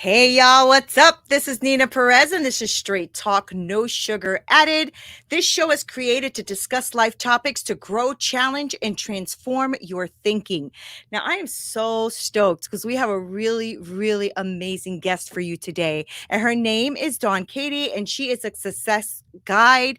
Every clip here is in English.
Hey y'all, what's up? This is Nina Perez, and this is Straight Talk, No Sugar Added. This show is created to discuss life topics to grow, challenge, and transform your thinking. Now, I am so stoked because we have a really amazing guest for you today. And her name is Dawn Cady, and she is a success guide,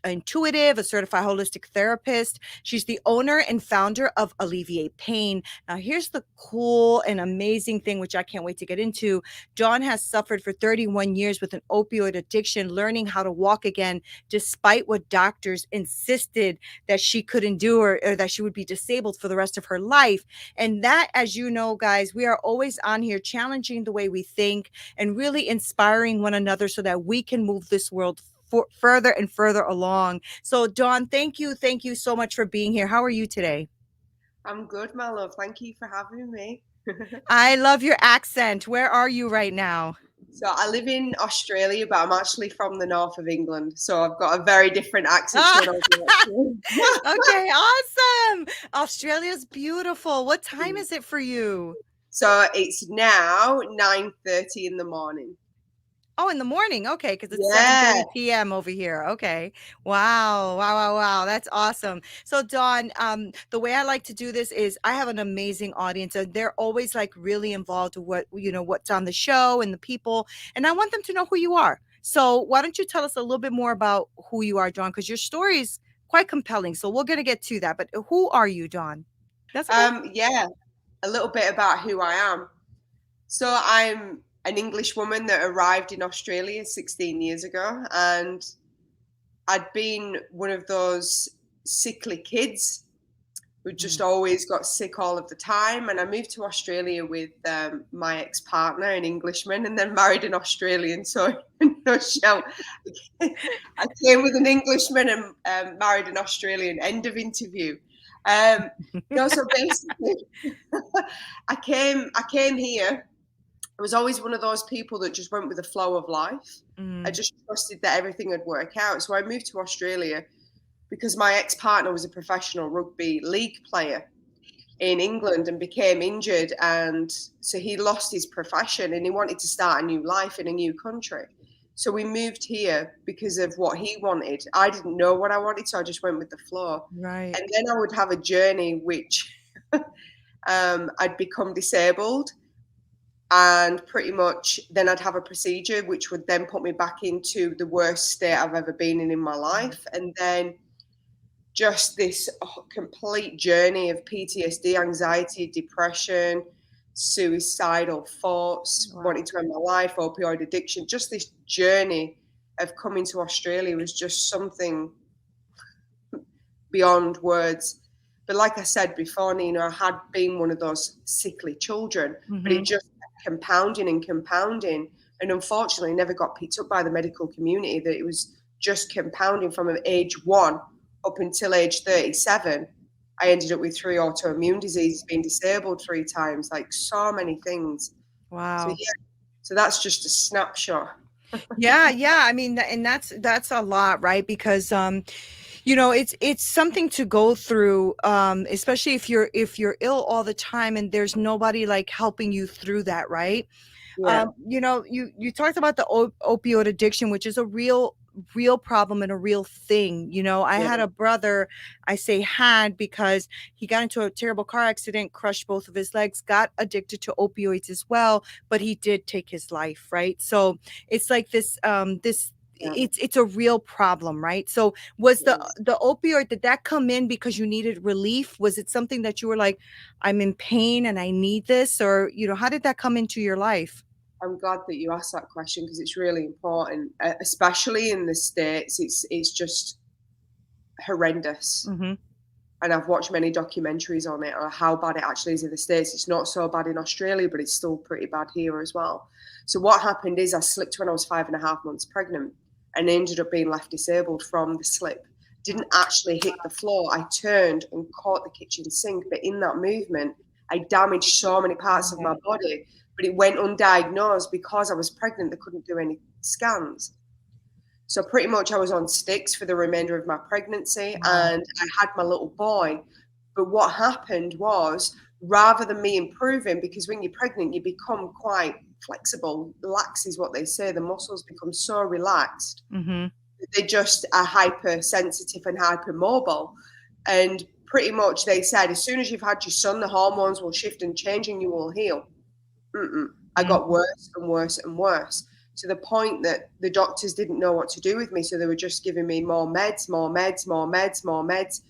intuitive, a certified holistic therapist. She's the owner and founder of Alleviate Pain. Now, here's the cool and amazing thing, which I can't wait to get into. Dawn has suffered for 31 years with an opioid addiction, learning how to walk again, despite what doctors insisted that she couldn't do or that she would be disabled for the rest of her life. And that, as you know, guys, we are always on here challenging the way we think and really inspiring one another so that we can move this world further and further along. So, Dawn, thank you. Thank you so much for being here. How are you today? I'm good, my love. Thank you for having me. I love your accent. Where are you right now? So I live in Australia, but I'm actually from the north of England. So I've got a very different accent to Ah, what I was okay, awesome. Australia's beautiful. What time is it for you? So it's now 9:30 in the morning. Oh, in the morning. Okay, because it's Yeah. 7:30 p.m. over here. Okay. Wow. That's awesome. So, Dawn, the way I like to do this is I have an amazing audience, and they're always like really involved with what's on the show and the people, and I want them to know who you are. So, why don't you tell us a little bit more about who you are, Dawn? Because your story is quite compelling. So, we're gonna get to that. But who are you, Dawn? That's okay. Yeah, a little bit about who I am. So I'm an English woman that arrived in Australia 16 years ago, and I'd been one of those sickly kids who just Mm. always got sick all of the time. And I moved to Australia with my ex partner, an Englishman, and then married an Australian. So, in a nutshell, I came with an Englishman and married an Australian. End of interview. Um, no, so basically, I came here. I was always one of those people that just went with the flow of life. I Mm. just trusted that everything would work out. So I moved to Australia because my ex-partner was a professional rugby league player in England and became injured, and so he lost his profession and he wanted to start a new life in a new country. So we moved here because of what he wanted. I didn't know what I wanted, so I just went with the flow. Right. And then I would have a journey which I'd become disabled, and pretty much then I'd have a procedure which would then put me back into the worst state I've ever been in my Mm. life. And then just this complete journey of PTSD, anxiety, depression, suicidal thoughts, Wow. wanting to end my life, opioid addiction. Just this journey of coming to Australia was just something beyond words. But like I said before, Nina, I had been one of those sickly children, but it Hmm. just kept compounding and compounding. And unfortunately, never got picked up by the medical community, that it was just compounding from age 1 up until age 37. I ended up with 3 autoimmune diseases, being disabled 3 times, like so many things. So, Wow. yeah, so that's just a snapshot. Yeah. I mean, and that's a lot, right? Because it's something to go through, especially if you're ill all the time and there's nobody like helping you through that, right? Yeah, You talked about the opioid addiction, which is a real problem and a real thing. I yeah, had a brother. I say had because he got into a terrible car accident, crushed both of his legs, got addicted to opioids as well, but he did take his life, right? So it's like this yeah, it's a real problem, right? So was the yeah. the opioid, did that come in because you needed relief? Was it something that you were like, I'm in pain and I need this? Or how did that come into your life? I'm glad that you asked that question because it's really important, especially in the States. It's just horrendous. Mhm. And I've watched many documentaries on it, on how bad it actually is in the States. It's not so bad in Australia, but it's still pretty bad here as well. So what happened is I slipped when I was 5.5 months pregnant and ended up being left disabled from the slip. Didn't actually hit the floor. I turned and caught the kitchen sink, but in that movement, I damaged so many parts of my Right. body, but it went undiagnosed because I was pregnant. They couldn't do any scans. So pretty much I was on sticks for the remainder of my pregnancy, Wow. and I had my little boy. But what happened was, rather than me improving, because when you're pregnant, you become quite flexible. Lax is what they say. The muscles become so relaxed. Mm-hmm. They just are hypersensitive and hypermobile. And pretty much they said, as soon as you've had your son, the hormones will shift and change and you will heal. I got worse and worse and worse, to the point that the doctors didn't know what to do with me. So they were just giving me more meds, more meds, more meds, more meds.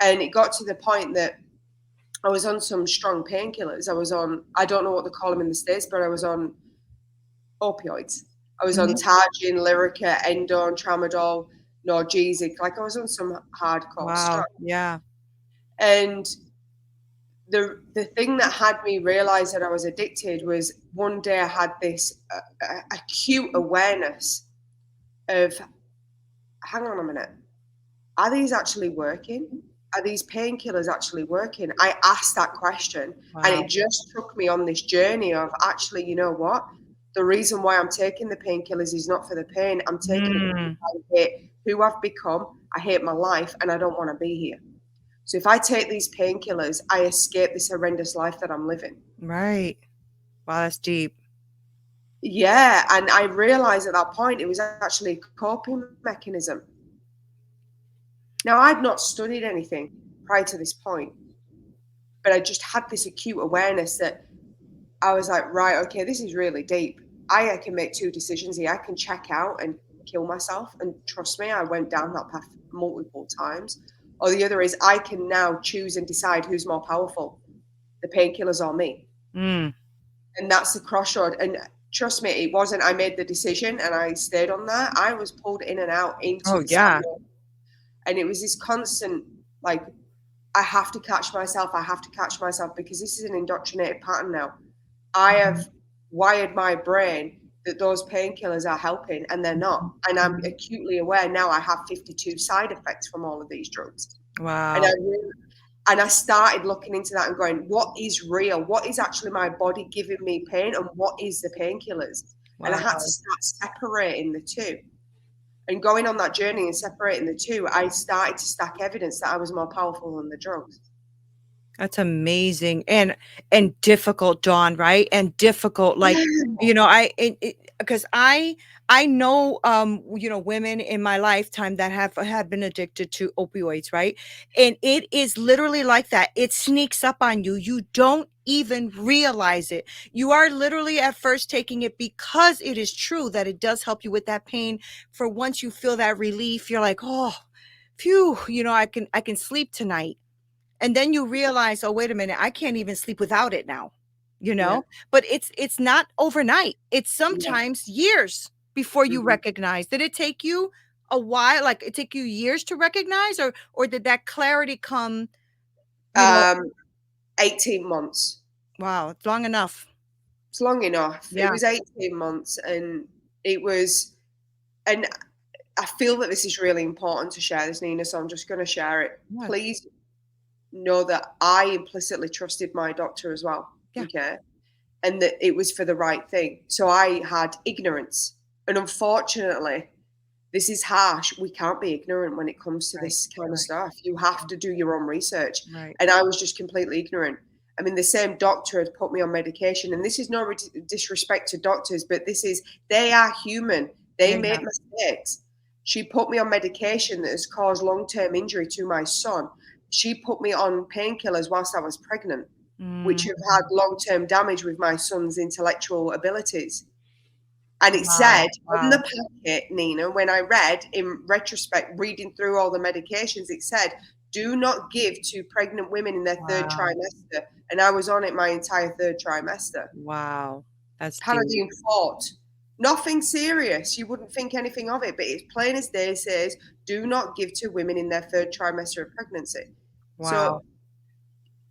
And it got to the point that I was on some strong painkillers. I was on, I don't know what they call them in the States, but I was on opioids. I was on Targin, Lyrica, Endone, Tramadol, Norgesic. Like I was on some hardcore Wow. stuff. Yeah. And the thing that had me realize that I was addicted was one day I had this acute awareness of, hang on a minute, are these actually working? Are these painkillers actually working? I asked that question, and Wow. it just took me on this journey of, actually, you know what? The reason why I'm taking the painkillers is not for the pain. I'm taking it because I hate who I've become. I hate my life, and I don't want to be here. So if I take these painkillers, I escape this horrendous life that I'm living. Right. Wow, that's deep. Yeah, and I realized at that point it was actually a coping mechanism. Now, I'd not studied anything prior to this point, but I just had this acute awareness that I was like, right, okay, this is really deep. I can make two decisions here. I can check out and kill myself. And trust me, I went down that path multiple times. Or the other is, I can now choose and decide who's more powerful, the painkillers or me. Mm. And that's the crossroad. And trust me, it wasn't, I made the decision and I stayed on that. I was pulled in and out into Oh, the yeah. spiral. And it was this constant, like, I have to catch myself. I have to catch myself, because this is an indoctrinated pattern now. I have wired my brain that those painkillers are helping, and they're not. And I'm acutely aware now I have 52 side effects from all of these drugs. Wow. And I started looking into that and going, what is real? What is actually my body giving me pain, and what is the painkillers? And I Wow. had to start separating the two. And going on that journey and separating the two, I started to stack evidence that I was more powerful than the drugs. That's amazing and difficult, Dawn, right? And difficult, like, you know, because I know women in my lifetime that have been addicted to opioids, right? And it is literally like that. It sneaks up on you. You don't even realize it. You are literally at first taking it because it is true that it does help you with that pain. For once you feel that relief, you're like, oh, phew, I can sleep tonight. And then you realize, oh, wait a minute, I can't even sleep without it now, Yeah. but it's not overnight. It's Yeah. sometimes years before you recognize. Did it take you a while? Like, it take you years to recognize, or did that clarity come, you know? 18 months. Wow, it's long enough. It's long enough. It Yeah. was 18 months, and it was, and I feel that this is really important to share this, Neena, so I'm just going to share it. Yeah. Please know that I implicitly trusted my doctor as well. Yeah. Okay. And that it was for the right thing. So I had ignorance. And unfortunately, this is harsh. We can't be ignorant when it comes to this kind of stuff. You have to do your own research. Right. And I was just completely ignorant. I mean, the same doctor had put me on medication. And this is no disrespect to doctors, but they are human. They Yeah. make mistakes. She put me on medication that has caused long-term injury to my son. She put me on painkillers whilst I was pregnant, which have had long-term damage with my son's intellectual abilities. And it said on the packet, Neena, when I read, in retrospect, reading through all the medications, it said, do not give to pregnant women in their third trimester. And I was on it my entire third trimester. Wow. That's deep. Paladine fought. Nothing serious. You wouldn't think anything of it, but it's plain as day says, do not give to women in their third trimester of pregnancy. Wow. So,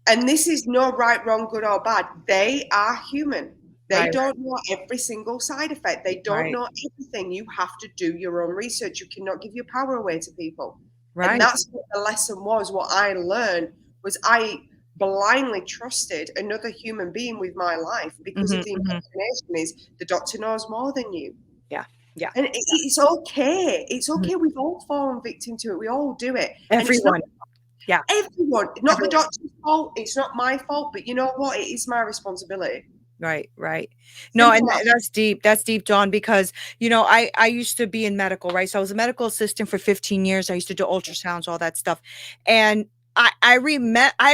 and this is no right, wrong, good or bad. They are human. They Right. don't know every single side effect. They don't Right. know everything. You have to do your own research. You cannot give your power away to people. Right. And that's what the lesson was. What I learned was I blindly trusted another human being with my life because of the imagination is the doctor knows more than you. Yeah. Yeah. And it's okay. It's okay. We've all fallen victim to it. We all do it. Everyone. And it's not everyone. Not the doctor's fault. It's not my fault. But you know what? It is my responsibility. Right, right. No, and Simple as. that's deep. That's deep, Dawn, because, I used to be in medical, right? So I was a medical assistant for 15 years. I used to do ultrasounds, all that stuff. And I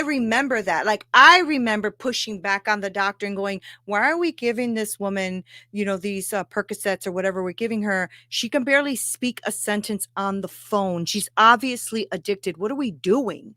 remember that. Like, I remember pushing back on the doctor and going, "Why are we giving this woman, these Percocets or whatever we're giving her? She can barely speak a sentence on the phone. She's obviously addicted. What are we doing?"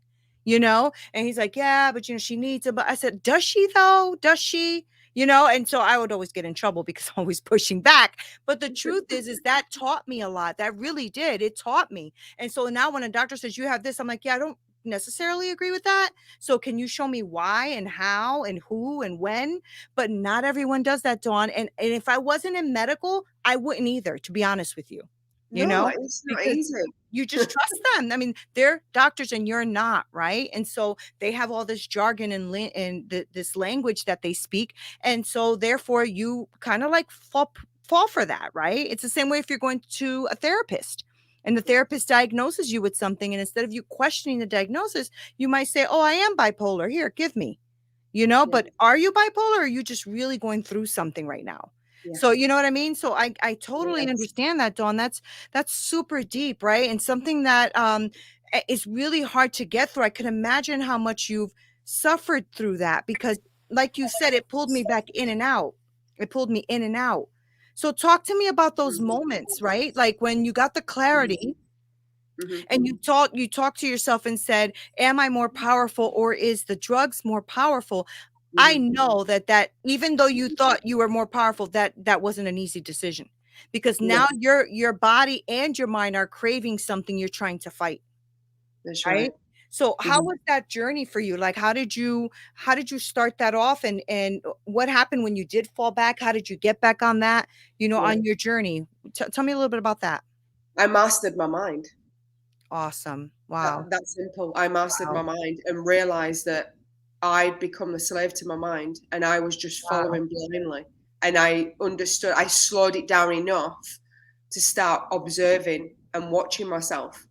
And he's like, "Yeah, but she needs it." But I said, "Does she though? Does she?" And so I would always get in trouble because I'm always pushing back. But the truth is that taught me a lot. That really did. It taught me. And so now when a doctor says you have this, I'm like, yeah, I don't necessarily agree with that. So can you show me why and how and who and when? But not everyone does that, Dawn. And if I wasn't in medical, I wouldn't either, to be honest with you. You No, know, it's not because easy. you just trust them. I mean, they're doctors and you're not, right? And so they have all this jargon and this language that they speak, and so therefore you kind of like fall for that, right? It's the same way if you're going to a therapist and the therapist diagnoses you with something, and instead of you questioning the diagnosis, you might say, "Oh, I am bipolar. Here, give me." Yeah, But are you bipolar or are you just really going through something right now? yeah, So you know what I mean? So I totally yes, understand that, Dawn. That's super deep, right? And something that is really hard to get through. I can imagine how much you've suffered through that because like you said, it pulled me back in and out. It pulled me in and out. So talk to me about those mhm, moments, right? Like when you got the mhm, clarity mhm, and you talked to yourself and said, "Am I more powerful or is the drugs more powerful?" I mhm. know that even though you thought you were more powerful, that wasn't an easy decision because No, now your body and your mind are craving something you're trying to fight, that's right? right. So how Mhm. was that journey for you? Like how did you start that off and what happened when you did fall back? How did you get back on that, Yeah. on your journey? Tell me a little bit about that. I mastered my mind. Awesome. Wow. That simple. I mastered my Wow. mind and realized that I'd become the slave to my mind and I was just Wow. following blindly. And I understood, I slowed it down enough to start observing and watching myself.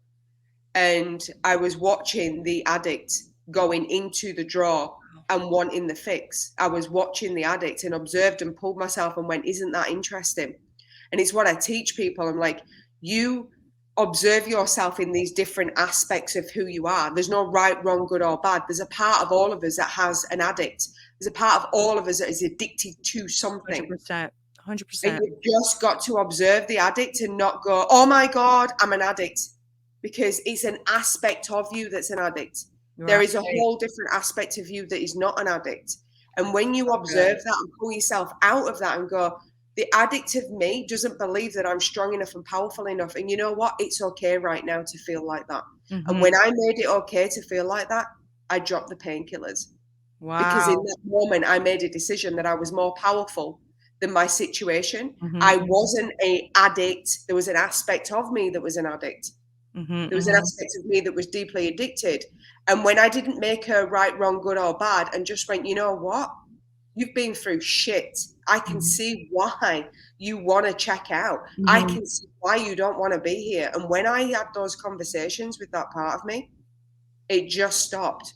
And I was watching the addict going into the drawer and wanting the fix. I was watching the addict and observed and pulled myself and went, "Isn't that interesting?" And it's what I teach people. I'm like, you observe yourself in these different aspects of who you are. There's no right, wrong, good, or bad. There's a part of all of us that has an addict. There's a part of all of us that is addicted to something. 100%. And 100%. you've just got to observe the addict and not go, "Oh my God, I'm an addict." Because it's an aspect of you that's an addict. There Right. is a whole different aspect of you that is not an addict. And when you So good. observe that and pull yourself out of that and go, the addict of me doesn't believe that I'm strong enough and powerful enough. And you know what? It's okay right now to feel like that. And Mhm. when I made it okay to feel like that, I dropped the painkillers because in Wow. that moment I made a decision that I was more powerful than my situation. I Mhm. wasn't a addict. There was an aspect of me that was an addict. Mhm, There was an mhm. aspect of me that was deeply addicted. And when I didn't make her right, wrong, good, or bad, and just went, "You know what? You've been through shit. I can Mhm. see why you want to check out. I Mhm. can see why you don't want to be here." And when I had those conversations with that part of me, it just stopped.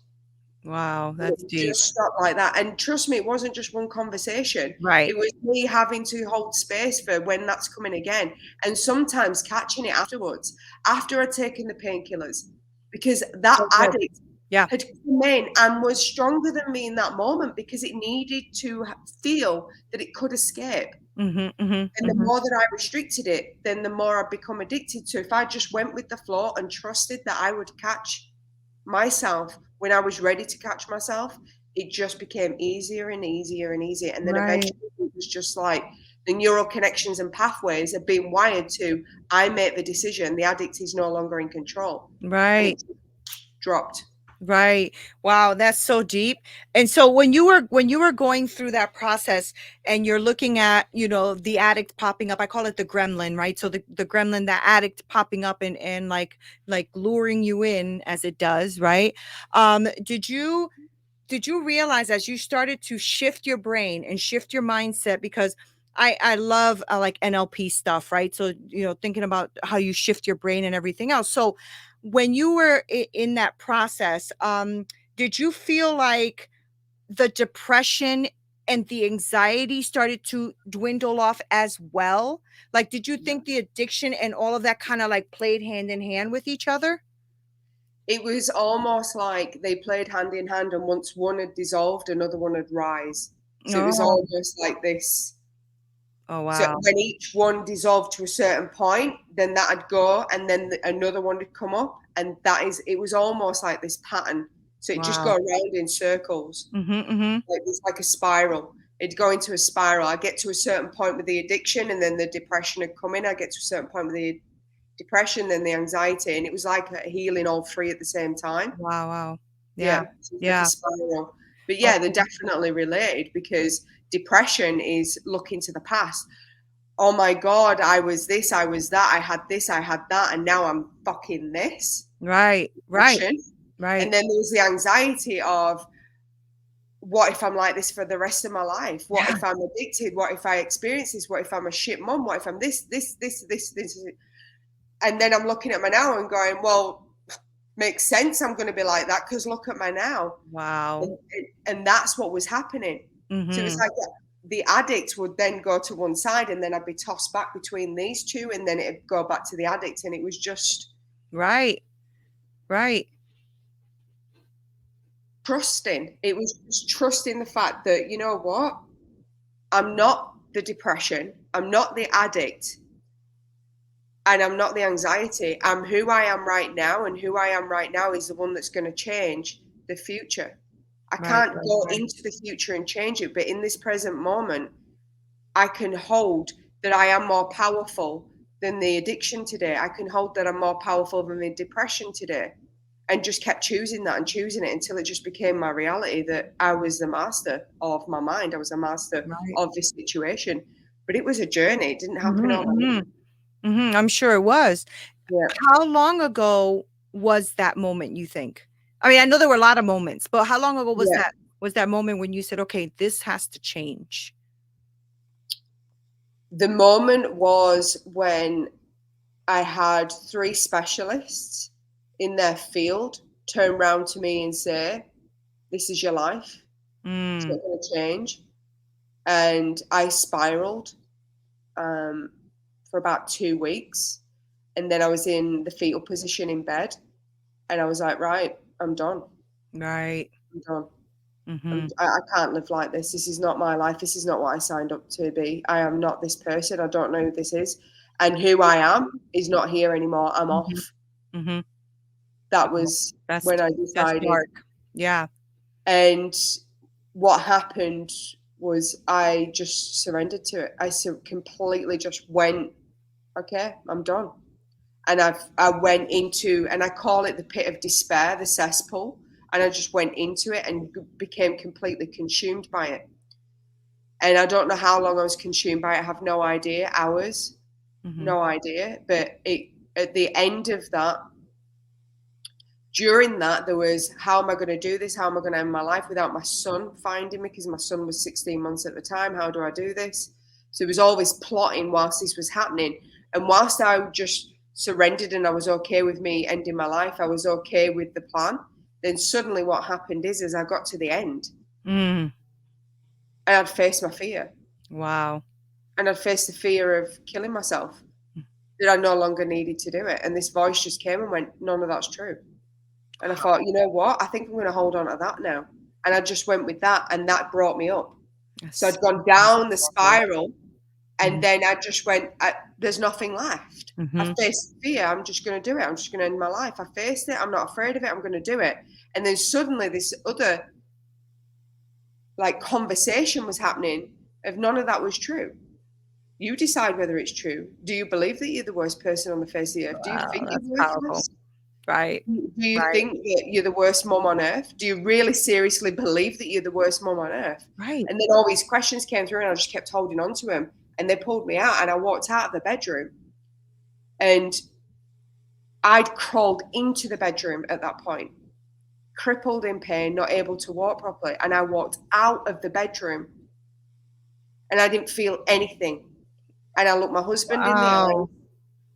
Wow, It that's deep. just stopped like that. And trust me, it wasn't just one conversation. Right. It was me having to hold space for when that's coming again. And sometimes catching it afterwards, after I'd taken the painkillers, because that So good. addict Yeah. had come in and was stronger than me in that moment because it needed to feel that it could escape. Mhm, mhm, And the mhm. more that I restricted it, then the more I'd become addicted to. If I just went with the flow and trusted that I would catch myself when I was ready to catch myself, it just became easier and easier and easier. And then Right. eventually it was just like the neural connections and pathways have been wired to I make the decision, the addict is no longer in control. And Right. it dropped. Right. Wow, that's so deep. And so when you were going through that process and you're looking at, the addict popping up, I call it the gremlin, right? So the gremlin, that addict popping up and like luring you in as it does, right? Did you realize as you started to shift your brain and shift your mindset, because I love like NLP stuff, right? So thinking about how you shift your brain and everything else. So when you were in that process, did you feel like the depression and the anxiety started to dwindle off as well? Like, did you think the addiction and all of that kind of like played hand in hand with each other? It was almost like they played hand in hand, and once one had dissolved, another one had rise. So it was Oh, almost like this. oh So wow. when each one dissolved to a certain point, then that'd go, and then another one would come up, and it was almost like this pattern. So it just go Wow. around in circles, Mhm, mhm. like it's like a spiral. It'd go into a spiral. I get to a certain point with the addiction, and then the depression would come in. I get to a certain point with the depression, then the anxiety, and it was like a healing all three at the same time. Wow, wow. Yeah, Yeah. so it's like a Yeah. spiral. But yeah, they're Okay. definitely related because depression is looking to the past. Oh my God, I was this, I was that, I had this, I had that, and now I'm fucking this. Right. Right. Depression. And Right. then there's the anxiety of what if I'm like this for the rest of my life? What Yeah. if I'm addicted? What if I experience this? What if I'm a shit mom? What if I'm this? And then I'm looking at my now and going, well, makes sense I'm going to be like that because look at my now. Wow. And that's what was happening. So it's Mhm. like the addict would then go to one side, and then I'd be tossed back between these two, and then it'd go back to the addict. And it was just Right. Right. trusting. It was just trusting the fact that, you know what? I'm not the depression, I'm not the addict, and I'm not the anxiety. I'm who I am right now, and who I am right now is the one that's going to change the future. I Right. can't Right. go Right. into the future and change it, but in this present moment, I can hold that I am more powerful than the addiction today. I can hold that I'm more powerful than the depression today. And just kept choosing that and choosing it until it just became my reality that I was the master of my mind. I was a master Right. of this situation. But it was a journey. It didn't happen Mhm. overnight. Mhm. Mhm. I'm sure it was. Yeah. How long ago was that moment, you think? I mean, I know there were a lot of moments, but how long ago Yeah. was that moment when you said, "Okay, this has to change?" The moment was when I had three specialists in their field turn around to me and say, this is your life. It's Mm. not going to change. And I spiraled for about 2 weeks. And then I was in the fetal position in bed. And I was like, right, I'm done. Right. I'm done. Mhm. I can't live like this. This is not my life. This is not what I signed up to be. I am not this person. I don't know who this is. And who I am is not here anymore. I'm Mhm. off. Mhm. That Wow. was That's when I that's decided. dark. Yeah. And what happened was I just surrendered to it. I completely just went, okay, I'm done. And I went into, and I call it the pit of despair, the cesspool. And I just went into it and became completely consumed by it. And I don't know how long I was consumed by it. I have no idea. Hours, Mhm. no idea. But at the end of that, during that, there was, how am I going to do this? How am I going to end my life without my son finding me? Because my son was 16 months at the time. How do I do this? So it was always plotting whilst this was happening. And whilst I just surrendered and I was okay with me ending my life, I was okay with the plan. Then suddenly what happened is, as I got to the end, Mm. and I'd faced my fear. Wow. And I'd faced the fear of killing myself, that I no longer needed to do it. And this voice just came and went, none of that's true. And I thought, you know what? I think I'm going to hold on to that now. And I just went with that, and that brought me up. So That's I'd gone so down the powerful. spiral, and Mhm. then I just went, there's nothing left. I Mhm. faced fear. I'm just going to do it. I'm just going to end my life. I faced it. I'm not afraid of it. I'm going to do it. And then suddenly this other like conversation was happening of none of that was true. You decide whether it's true. Do you believe that you're the worst person on the face of the earth? Do you Wow, think that's you're powerful. worthless? Right. Do you Right. think that you're the worst mom on earth? Do you really seriously believe that you're the worst mom on earth? Right. And then all these questions came through, and I just kept holding on to them. And they pulled me out, and I walked out of the bedroom. And I'd crawled into the bedroom at that point, crippled in pain, not able to walk properly. And I walked out of the bedroom, and I didn't feel anything. And I looked my husband in the eye, Wow.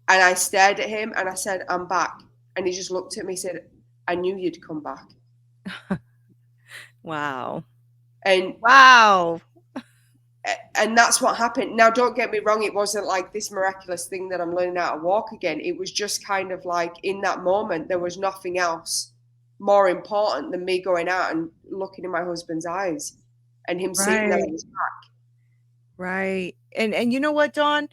and I stared at him, and I said, I'm back. And he just looked at me and said, I knew you'd come back. Wow. And Wow. And that's what happened. Now, don't get me wrong, it wasn't like this miraculous thing that I'm learning how to walk again. It was just kind of like in that moment, there was nothing else more important than me going out and looking in my husband's eyes and him seeing that I Right. was back. Right. And you know what, Dawn?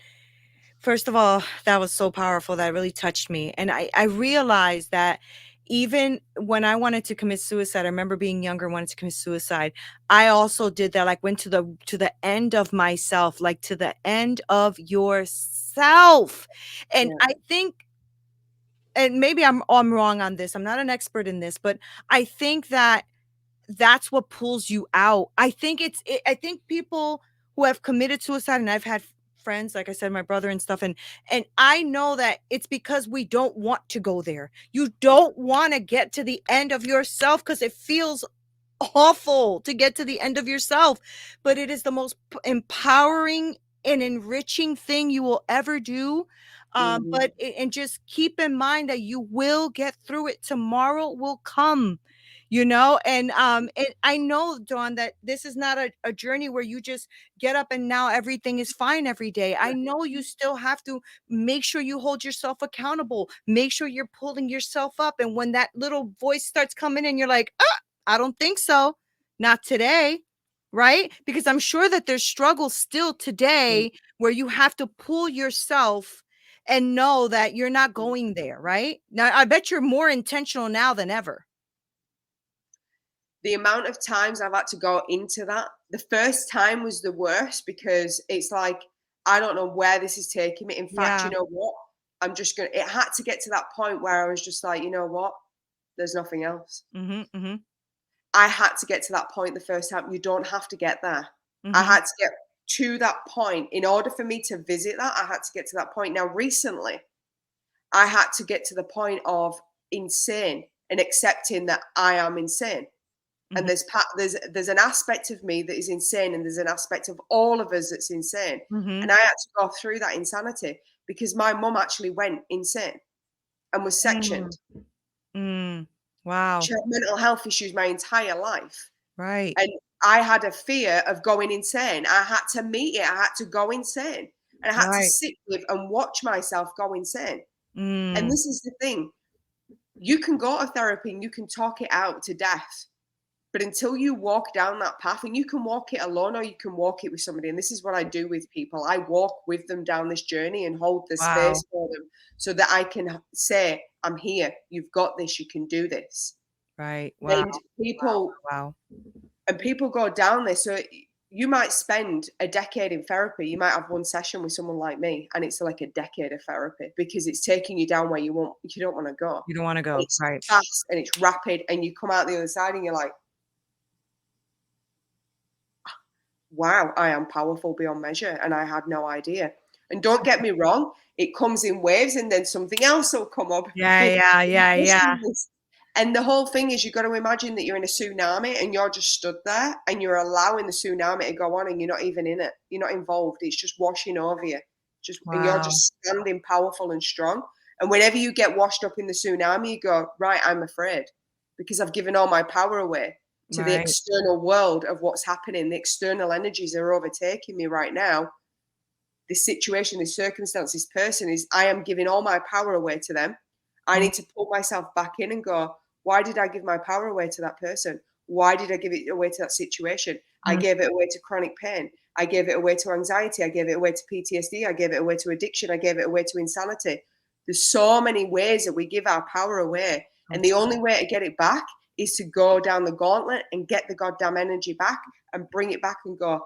First of all, that was so powerful. That really touched me. And I realized that even when I wanted to commit suicide, I remember being younger, wanted to commit suicide. I also did that, like went to the end of myself, like to the end of yourself. And Yeah. I think, and maybe I'm wrong on this. I'm not an expert in this, but I think that that's what pulls you out. I think people who have committed suicide, and I've had friends, like I said, my brother and stuff, and I know that it's because we don't want to go there. You don't want to get to the end of yourself because it feels awful to get to the end of yourself, but it is the most empowering and enriching thing you will ever do. Mm-hmm. And just keep in mind that you will get through it. Tomorrow will come, you know. And I know, Dawn, that this is not a journey where you just get up and now everything is fine every day. I know you still have to make sure you hold yourself accountable, make sure you're pulling yourself up, and when that little voice starts coming in, you're like, I don't think so. Not today, right? Because I'm sure that there's struggles still today where you have to pull yourself and know that you're not going there, right? Now, I bet you're more intentional now than ever. The amount of times I've had to go into that, the first time was the worst because it's like, I don't know where this is taking me. In fact, you Yeah. know what? It had to get to that point where I was just like, you know what? There's nothing else. Mhm, mhm, I had to get to that point the first time. You don't have to get there. I mhm, had to get to that point. In order for me to visit that, I had to get to that point. Now, recently, I had to get to the point of insane and accepting that I am insane. And mhm, there's an aspect of me that is insane, and there's an aspect of all of us that's insane. And mhm. I had to go through that insanity because my mum actually went insane and was Mm, sectioned. mm. Wow. She had mental health issues my entire life. Right, And I had a fear of going insane. I had to meet it. I had to go insane. And I had to right. sit with and watch myself go insane. And Mm, this is the thing. You can go to therapy and you can talk it out to death. But until you walk down that path, and you can walk it alone or you can walk it with somebody. And this is what I do with people. I walk with them down this journey and hold the wow. space for them so that I can say, I'm here. You've got this. You can do this. Right. Wow, And wow, people wow. and people go down this. So you might spend a decade in therapy. You might have one session with someone like me, and it's like a decade of therapy because it's taking you down where you don't want to go. You don't wanna And go. it's Right. fast and it's rapid, and you come out the other side and you're like, wow, I am powerful beyond measure, and I had no idea. And don't get me wrong, it comes in waves, and then something else will come up. Yeah, yeah, yeah, yeah. And the whole thing is, you've got to imagine that you're in a tsunami and you're just stood there and you're allowing the tsunami to go on, and you're not even in it. You're not involved. It's just washing over you. And you're Wow. just standing powerful and strong. And whenever you get washed up in the tsunami, you go, right, I'm afraid because I've given all my power away to the Right. external world of what's happening. The external energies are overtaking me right now. This situation, this circumstance, this person is, I am giving all my power away to them. I Mm, need to pull myself back in and go, why did I give my power away to that person? Why did I give it away to that situation? I mm, gave it away to chronic pain. I gave it away to anxiety. I gave it away to PTSD. I gave it away to addiction. I gave it away to insanity. There's so many ways that we give our power away. so And the true. only way to get it back is to go down the gauntlet and get the goddamn energy back and bring it back and go,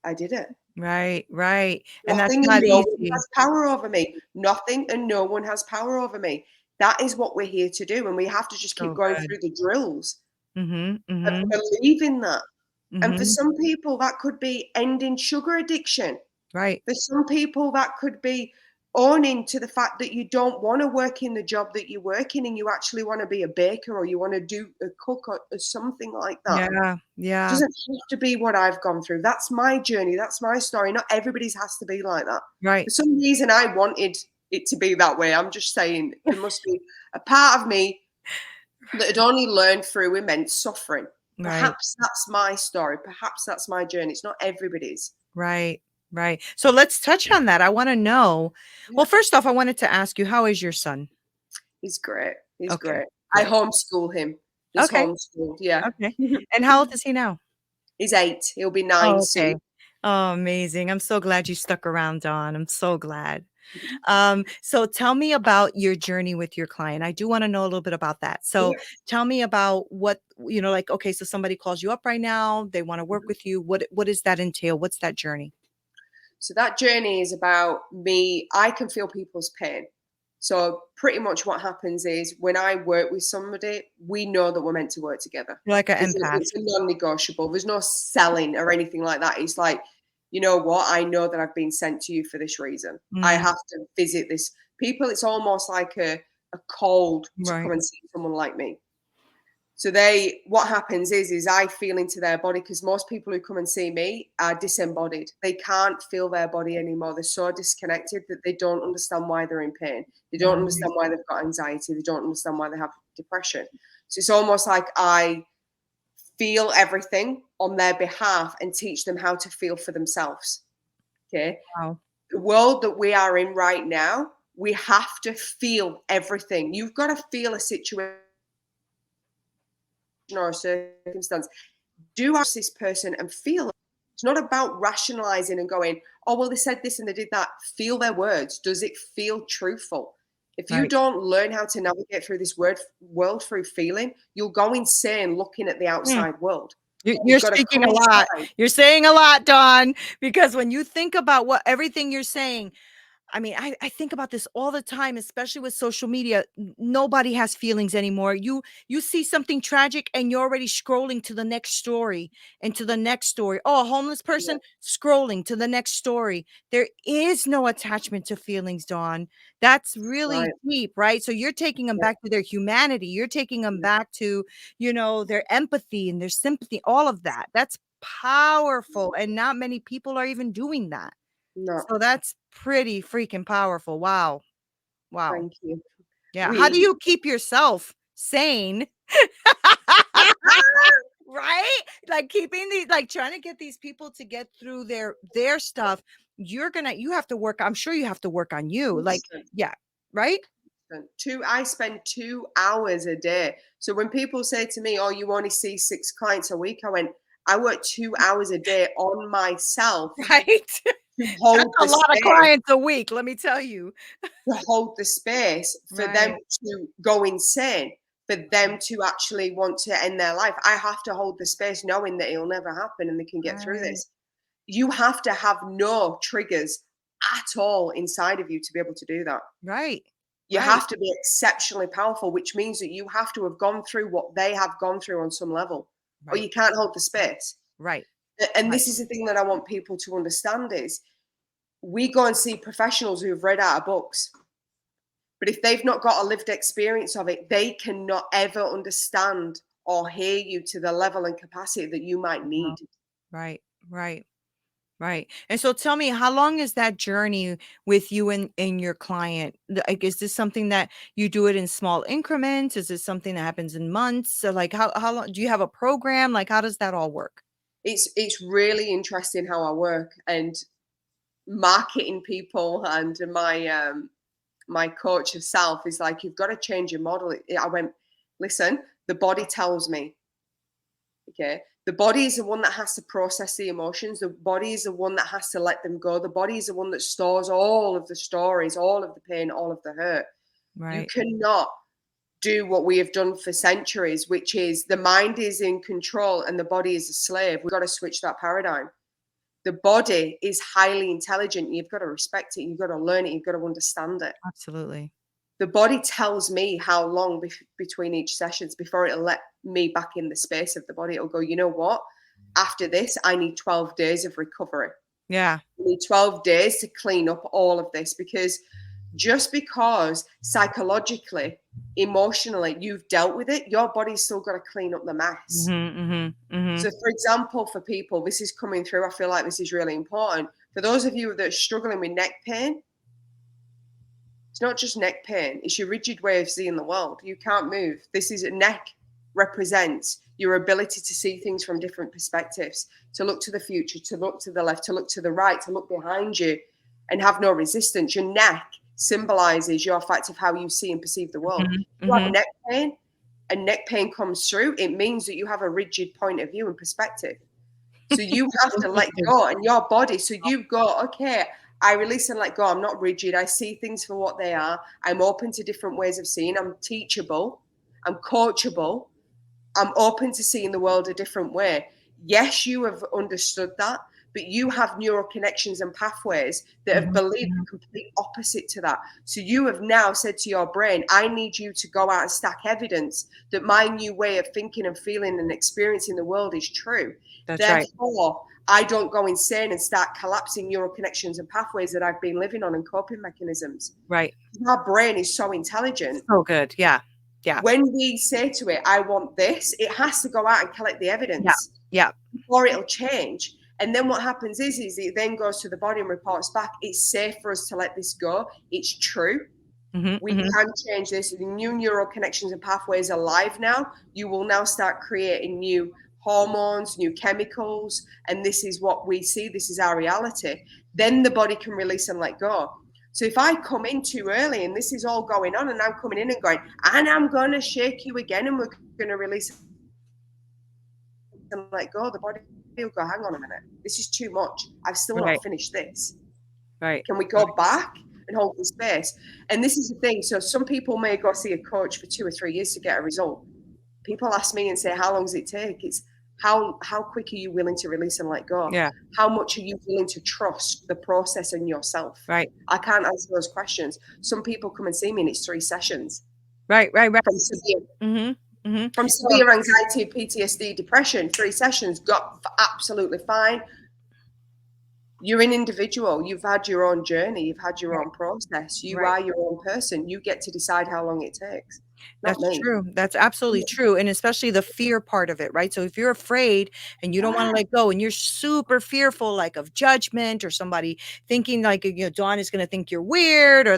I did it. Right, right. And that's Nothing and not no one easy. has power over me. Nothing and no one has power over me. That is what we're here to do, and we have to just keep So going good. through the drills Mhm, of mhm, believing that. And for mhm. some people, that could be ending sugar addiction. Right. For some people, that could be owning to the fact that you don't want to work in the job that you work in and you actually want to be a baker or you want to do a cook or something like that. Yeah, It yeah. doesn't have to be what I've gone through. That's my journey. That's my story. Not everybody's has to be like that. For Right. some reason, I wanted it to be that way. I'm just saying there must be a part of me that had only learned through immense suffering. Right. Perhaps that's my story. Perhaps that's my journey. It's not everybody's. Right. Right. So let's touch on that. I want to know. Yeah, Well, first off, I wanted to ask you, how is your son? he's great. He's Okay. great. I Great. homeschool him. He's Okay. homeschooled. Yeah. Okay. And how old is he now? He's 8. He'll be 9 Oh, soon. okay. Oh, amazing. I'm so glad you stuck around, Dawn. I'm so glad. So tell me about your journey with your client. I do want to know a little bit about that. So Yeah. tell me about what, like, okay, so somebody calls you up right now, they want to work with you. What does that entail? What's that journey? So that journey is about me. I can feel people's pain. So pretty much what happens is when I work with somebody, we know that we're meant to work together. You're like an empath. It's a non-negotiable. There's no selling or anything like that. It's like, you know what? I know that I've been sent to you for this reason. I Mm, have to visit this people. It's almost like a cold to come right. and see someone like me. So what happens is I feel into their body because most people who come and see me are disembodied. They can't feel their body anymore. They're so disconnected that they don't understand why they're in pain. They don't Right. understand why they've got anxiety. They don't understand why they have depression. So it's almost like I feel everything on their behalf and teach them how to feel for themselves. Okay. Wow. The world that we are in right now, we have to feel everything. You've got to feel a situation or a circumstance. Do ask this person and feel it. It's not about rationalizing and going, oh, well, they said this and they did that. Feel their words. Does it feel truthful? If you Right. don't learn how to navigate through this world through feeling, you'll go insane looking at the Mm. outside world. You're You've got to speaking come a lot. inside. You're saying a lot, Dawn, because when you think about what everything you're saying, I mean, I think about this all the time, especially with social media. Nobody has feelings anymore. You see something tragic and you're already scrolling to the next story and to the next story. Oh, a homeless Yeah, person scrolling to the next story. There is no attachment to feelings, Dawn. That's that's really right. deep, right? So you're taking them Yeah, back to their humanity. You're taking them yeah, back to, their empathy and their sympathy, all of that. That's powerful. And not many people are even doing that. no, So that's pretty freaking powerful. Wow. Wow. thank you. Yeah. How do We you keep yourself sane? Right? Like keeping the like trying to get these people to get through their stuff. You have to work. I'm sure you have to work on you. Like, constant. yeah, right? I spend 2 hours a day. So when people say to me, oh, you only see 6 clients a week, I went, I work 2 hours a day on myself Right? to That's hold a the lot of space, clients a week, let me tell you. for them Right. to go insane, for them to actually want to end their life. I have to hold the space knowing that it'll never happen and they can get through Right. this. You have to have no triggers at all inside of you to be able to do that. Right. You Right. have to be exceptionally powerful, which means that you have to have gone through what they have gone through on some level, or Right. you can't hold the space. Right. And Right. this is the thing that I want people to understand is we go and see professionals who have read out of books, but if they've not got a lived experience of it, they cannot ever understand or hear you to the level and capacity that you might No. need. Right. Right. Right. And so tell me, how long is that journey with you and your client? Like, is this something that you do it in small increments? Is this something that happens in months? So like how long do you have a program? Like, how does that all work? It's really interesting how I work and marketing people and my coach of self is like, you've got to change your model. I went, listen, the body tells me, okay? The body is the one that has to process the emotions. The body is the one that has to let them go. The body is the one that stores all of the stories, all of the pain, all of the hurt. You Right. cannot do what we have done for centuries, which is the mind is in control and the body is a slave. We've got to switch that paradigm. The body is highly intelligent. You've got to respect it. You've got to learn it. You've got to understand it. Absolutely. The body tells me how long between each sessions before it'll let me back in the space of the body. It'll go, you know what? After this, I need 12 days of recovery. Yeah. I need 12 days to clean up all of this because just because psychologically, emotionally, you've dealt with it, your body's still got to clean up the mess. Mhm. Mhm. Mhm. So, for example, for people, this is coming through. I feel like this is really important. For those of you that are struggling with neck pain, it's not just neck pain, it's your rigid way of seeing the world. You can't move. This is a neck. represents your ability to see things from different perspectives, to look to the future, to look to the left, to look to the right, to look behind you and have no resistance. Your neck symbolizes your fact of how you see and perceive the world. Mm-hmm. You have Mm-hmm. neck pain and neck pain comes through, it means that you have a rigid point of view and perspective. So you have to let Interesting. go in your body. So you go, okay, I release and let go. I'm not rigid. I see things for what they are. I'm open to different ways of seeing. I'm teachable. I'm coachable. I'm open to seeing the world a different way. Yes, you have understood that, but you have neural connections and pathways that have Mm-hmm. believed Mm-hmm. the complete opposite to that. So you have now said to your brain, I need you to go out and stack evidence that my new way of thinking and feeling and experiencing the world is true. That's right. Therefore, I don't go insane and start collapsing neural connections and pathways that I've been living on and coping mechanisms. Right. Our brain is so intelligent. So good. Yeah. Yeah. When we say to it, I want this, it has to go out and collect the Yeah. evidence Yeah. before it'll change. And then what happens is it then goes to the body and reports back, it's safe for us to let this go. It's true. Mm-hmm. We Mm-hmm. can change this. The new neural connections and pathways are live now. You will now start creating new hormones, new chemicals, and this is what we see. This is our reality. Then the body can release and let go. So if I come in too early and this is all going on and I'm coming in and going, and I'm going to shake you again and we're going to release and let go, the body will go, hang on a minute, this is too much. I've still Right. not finished this. Right. Can we go back and hold the space? And this is the thing. So some people may go see a coach for 2 or 3 years to get a result. People ask me and say, how long does it take? It's how quick are you willing to release and let go? Yeah. How much are you willing to trust the process and yourself? Right. I can't answer those questions. Some people come and see me and it's 3 sessions Right. Right. Right. from severe Mm-hmm. Mm-hmm. from severe anxiety, PTSD, depression. 3 sessions, got absolutely fine. You're an individual. You've had your own journey. You've had your Right. own process. You Right. are your own person. You get to decide how long it takes, not That's me. true. That's absolutely true. And especially the fear part of it, right? So if you're afraid and you don't want to Yeah. let go and you're super fearful, like of judgment or somebody thinking like, Dawn is going to think you're weird or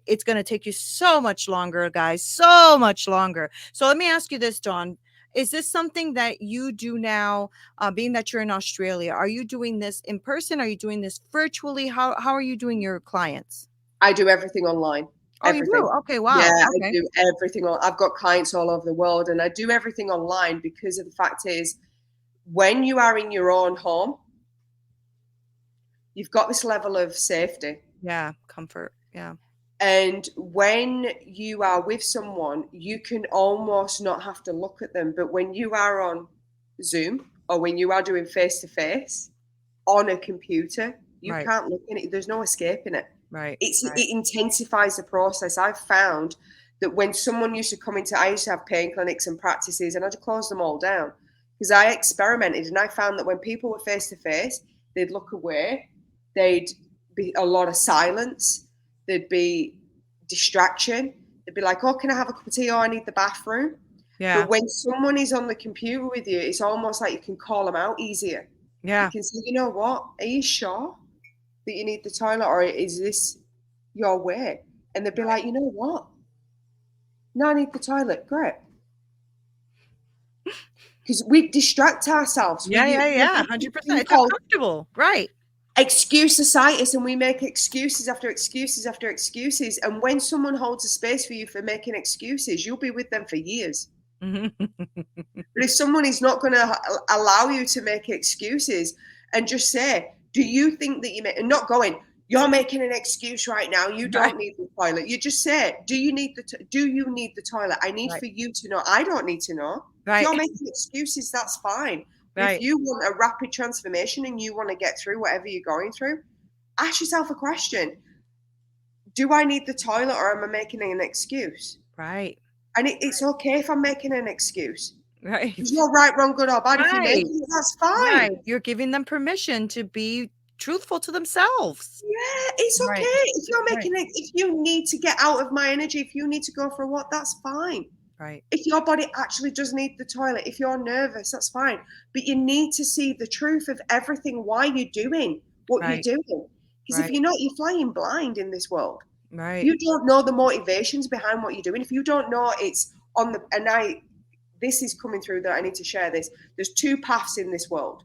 it's going to take you so much longer, guys, so much longer. So let me ask you this, Dawn. Is this something that you do now, being that you're in Australia? Are you doing this in person? Are you doing this virtually? How are you doing your clients? I do everything online. Oh, you Everything. do? Okay. Yeah, Wow. I Okay. do everything. I've got clients all over the world and I do everything online because of the fact is when you are in your own home, you've got this level of safety. Yeah. Comfort. Yeah. And when you are with someone, you can almost not have to look at them. But when you are on Zoom or when you are doing face to face on a computer, you Right. can't look in it. There's no escaping it. Right. It intensifies the process. I've found that when someone used to come into, I used to have pain clinics and practices, and I just closed them all down because I experimented and I found that when people were face to face, they'd look away, they'd be a lot of silence, there'd be distraction. They'd be like, "Oh, can I have a cup of tea? Oh, I need the bathroom." Yeah. But when someone is on the computer with you, it's almost like you can call them out easier. You Yeah. can say, "You know what? Are you sure that you need the toilet, or is this your way?" And they'd be Right. like, "You know what? No, I need the toilet." Great. Because we distract ourselves. Yeah, yeah, We yeah, have this 100%. thing It's called uncomfortable. Right. excuse-itis, and we make excuses after excuses after excuses. And when someone holds a space for you for making excuses, you'll be with them for years. Mhm. But if someone is not going to allow you to make excuses and just say, "Do you think that you make," and not going, "You're making an excuse right now. You Right, don't need the toilet." You just say, "Do you need do you need the toilet? I need right, for you to know. I don't need to know." If right, you're making excuses, that's fine. But if right, you want a rapid transformation and you want to get through whatever you're going through, ask yourself a question: do I need the toilet, or am I making an excuse? right, And it's okay if I'm making an excuse. There's right, no right, wrong, good, or bad. If you're right, making it, that's fine. right. You're giving them permission to be truthful to themselves. Yeah, it's Right, okay. If you're right, making it, if you need to get out of my energy, if you need to go for a walk, that's fine. right, If your body actually does need the toilet, if you're nervous, that's fine. But you need to see the truth of everything, why you're doing what you're right, doing. Because if right, you're not, you're flying blind in this world. If right. you don't know the motivations behind what you're doing, if you don't know it's on the, and this is coming through that I need to share this. There's two paths in this world,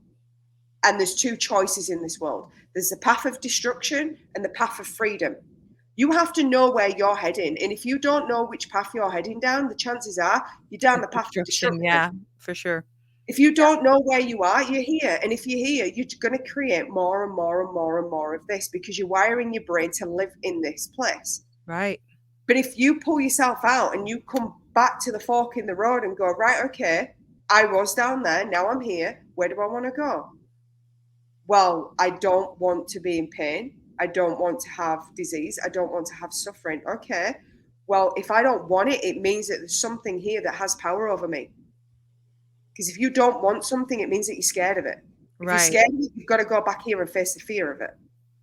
and there's two choices in this world. There's the path of destruction and the path of freedom. You have to know where you're heading. And if you don't know which path you're heading down, the chances are you're down the path of Destruction. destruction. Yeah, for sure. If you don't know where you are, you're here. And if you're here, you're going to create more and more and more and more of this because you're wiring your brain to live in this place. Right. But if you pull yourself out and you come back to the fork in the road and go, right, okay, I was down there, now I'm here. Where do I want to go? Well, I don't want to be in pain. I don't want to have disease. I don't want to have suffering. Okay. Well, if I don't want it, it means that there's something here that has power over me. Because if you don't want something, it means that you're scared of it. If you're scared of it, you've got to go back here and face the fear of it.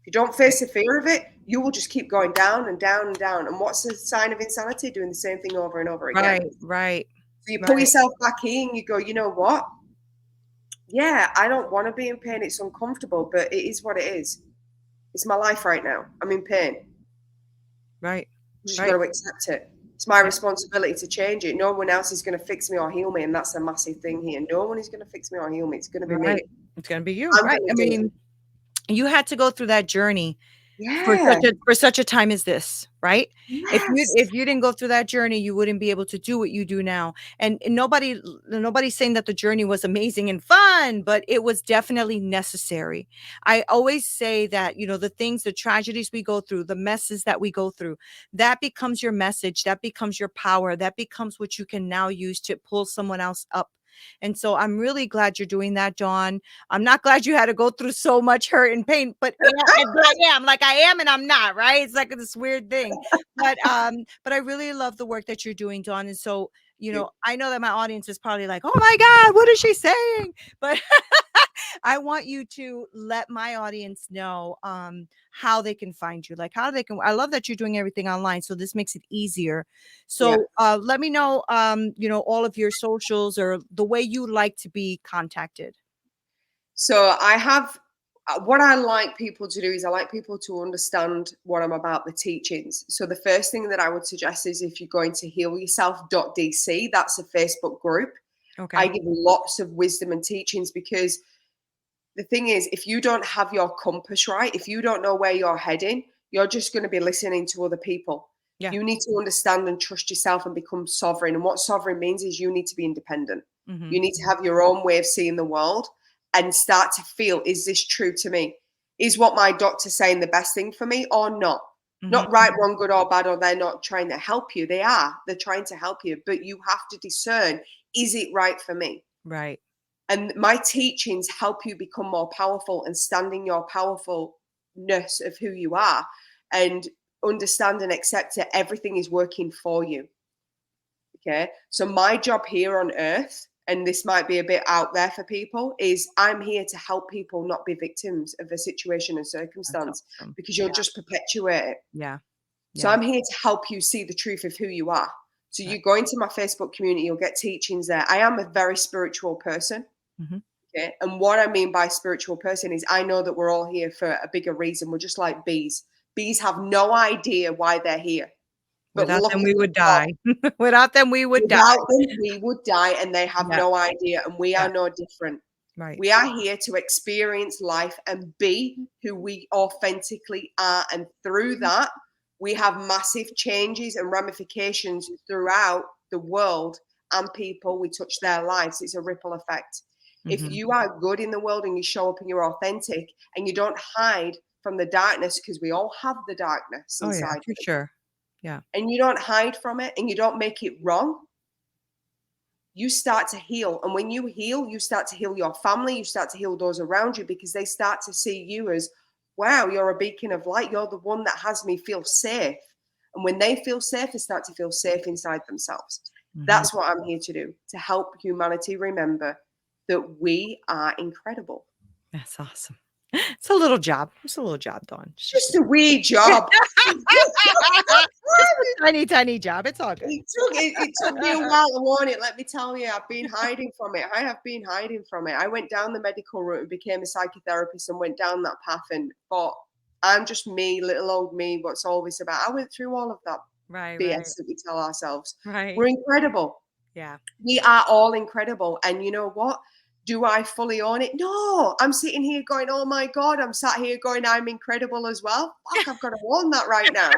If you don't face the fear of it, you will just keep going down and down and down. And what's the sign of insanity? Doing the same thing over and over again. Right. So you pull yourself back in and you go, you know what? Yeah, I don't want to be in pain. It's uncomfortable, but it is what it is. It's my life right now. I'm in pain. Right. I'm just got to accept it. It's my responsibility to change it. No one else is going to fix me or heal me. And that's a massive thing here. No one is going to fix me or heal me. It's going to be me. It's going to be you. I'm Right. I gonna do mean, it. you had to go through that journey Yeah. for such a time as this, right? Yes. If you didn't go through that journey, you wouldn't be able to do what you do now. And nobody's saying that the journey was amazing and fun, but it was definitely necessary. I always say that, the things, the tragedies we go through, the messes that we go through, that becomes your message, that becomes your power, that becomes what you can now use to pull someone else up. And so I'm really glad you're doing that, Dawn. I'm not glad you had to go through so much hurt and pain, but I am, like I am and I'm not, right? It's like this weird thing. But I really love the work that you're doing, Dawn. And so, I know that my audience is probably like, "Oh my God, what is she saying?" But I want you to let my audience know how they can find you, like how they can. I love that you're doing everything online, so this makes it easier. So let me know, all of your socials or the way you like to be contacted. So I have what I like people to do is I like people to understand what I'm about, the teachings. So the first thing that I would suggest is if you're going to healyourself.dc, that's a Facebook group. Okay. I give lots of wisdom and teachings because the thing is, if you don't have your compass right, if you don't know where you're heading, you're just going to be listening to other people. Yeah. You need to understand and trust yourself and become sovereign. And what sovereign means is you need to be independent. Mhm. You need to have your own way of seeing the world and start to feel, is this true to me? Is what my doctor's saying the best thing for me or not? Not right, wrong, good or bad, or they're not trying to help you. They are. They're trying to help you. But you have to discern, is it right for me? Right. And my teachings help you become more powerful and stand in your powerfulness of who you are and understand and accept that everything is working for you. Okay. So my job here on earth, and this might be a bit out there for people, is I'm here to help people not be victims of a situation and circumstance awesome. because you'll just perpetuate it. Yeah. So I'm here to help you see the truth of who you are. So you go into my Facebook community, you'll get teachings there. I am a very spiritual person. Mhm. Okay. And what I mean by spiritual person is I know that we're all here for a bigger reason. We're just like bees. Bees have no idea why they're here. But Without look them, at we the would clock. die. Without them, we would die. Without them, we would die, and they have Yeah. no idea. And we are no different. Right. We are here to experience life and be who we authentically are. And through that, we have massive changes and ramifications throughout the world and people. We touch their lives. It's a ripple effect. If you are good in the world and you show up and you're authentic and you don't hide from the darkness, because we all have the darkness Oh yeah, inside for us, sure. Yeah. and you don't hide from it and you don't make it wrong, you start to heal. And when you heal, you start to heal your family, you start to heal those around you because they start to see you as, wow, you're a beacon of light. You're the one that has me feel safe. And when they feel safe, they start to feel safe inside themselves. That's what I'm here to do, to help humanity remember that we are incredible. That's awesome. It's a little job. It's a little job, Dawn. It's Just a wee job. just a tiny, tiny job. It's all good. It took me a while to warn it. Let me tell you, I've been hiding from it. I have been hiding from it. I went down the medical route and became a psychotherapist and went down that path and thought, I'm just me, little old me. What's all this about? I went through all of that Right. BS that we tell ourselves. Right. We're incredible. Yeah. We are all incredible. And you know what? Do I fully own it? No. I'm sitting here going, oh my God, I'm sat here going, I'm incredible as well. Fuck, I've got to own that right now.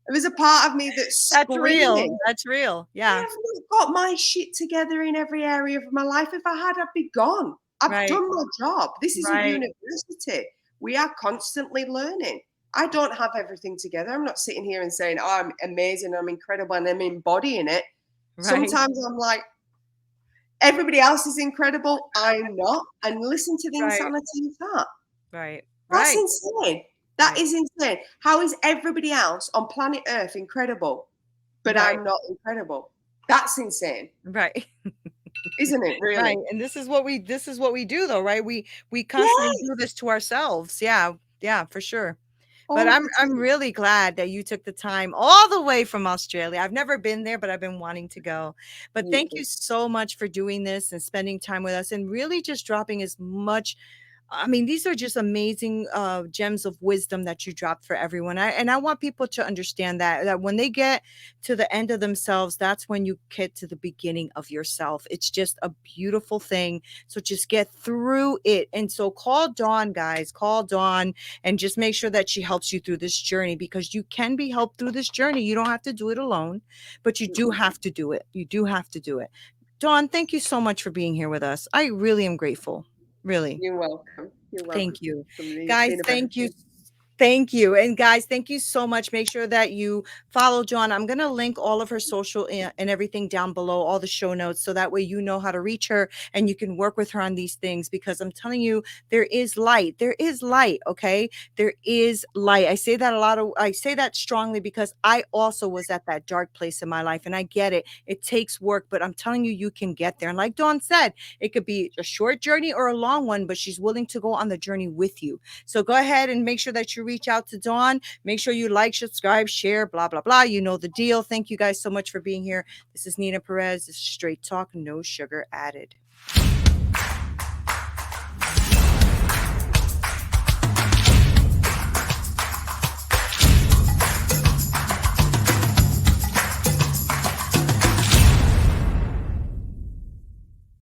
There's a part of me that's That's real. screaming. That's real. I Yeah. have not got my shit together in every area of my life. If I had, I'd be gone. I've Right. done my job. This isn't Right. university. We are constantly learning. I don't have everything together. I'm not sitting here and saying, oh, I'm amazing, I'm incredible, and I'm embodying it. Right. Sometimes I'm like, everybody else is incredible. I'm not. And listen to the Right. insanity of that. Right. That's Right. insane. That Right. is insane. How is everybody else on planet Earth incredible, but Right. I'm not incredible? That's insane, Right. isn't it? Right. Really? And this is what we do though, right? We constantly do Yes, this to ourselves. Yeah. Yeah, for sure. But all I'm the I'm time. really glad that you took the time all the way from Australia. I've never been there, but I've been wanting to go. But thank you Beautiful. so much for doing this and spending time with us and really just dropping as much. I mean, these are just amazing gems of wisdom that you dropped for everyone. And I want people to understand that when they get to the end of themselves, that's when you get to the beginning of yourself. It's just a beautiful thing. So just get through it. And so call Dawn, guys. Call Dawn and just make sure that she helps you through this journey because you can be helped through this journey. You don't have to do it alone, but you do Mhm. have to do it. You do have to do it. Dawn, thank you so much for being here with us. I really am grateful. Really. You're welcome. You're welcome Thank you. for me. It's Guys, been a thank you. benefit. Thank you. And guys, thank you so much. Make sure that you follow John. I'm going to link all of her social and everything down below, all the show notes, so that way you know how to reach her and you can work with her on these things because I'm telling you, there is light. There is light. Okay. There is light. I say that strongly because I also was at that dark place in my life and I get it. It takes work, but I'm telling you, you can get there. And like Dawn said, it could be a short journey or a long one, but she's willing to go on the journey with you. So go ahead and make sure that you reach out to Dawn. Make sure you like, subscribe, share, blah, blah, blah. You know the deal. Thank you guys so much for being here. This is Neena Perez. This is Straight Talk, no sugar added.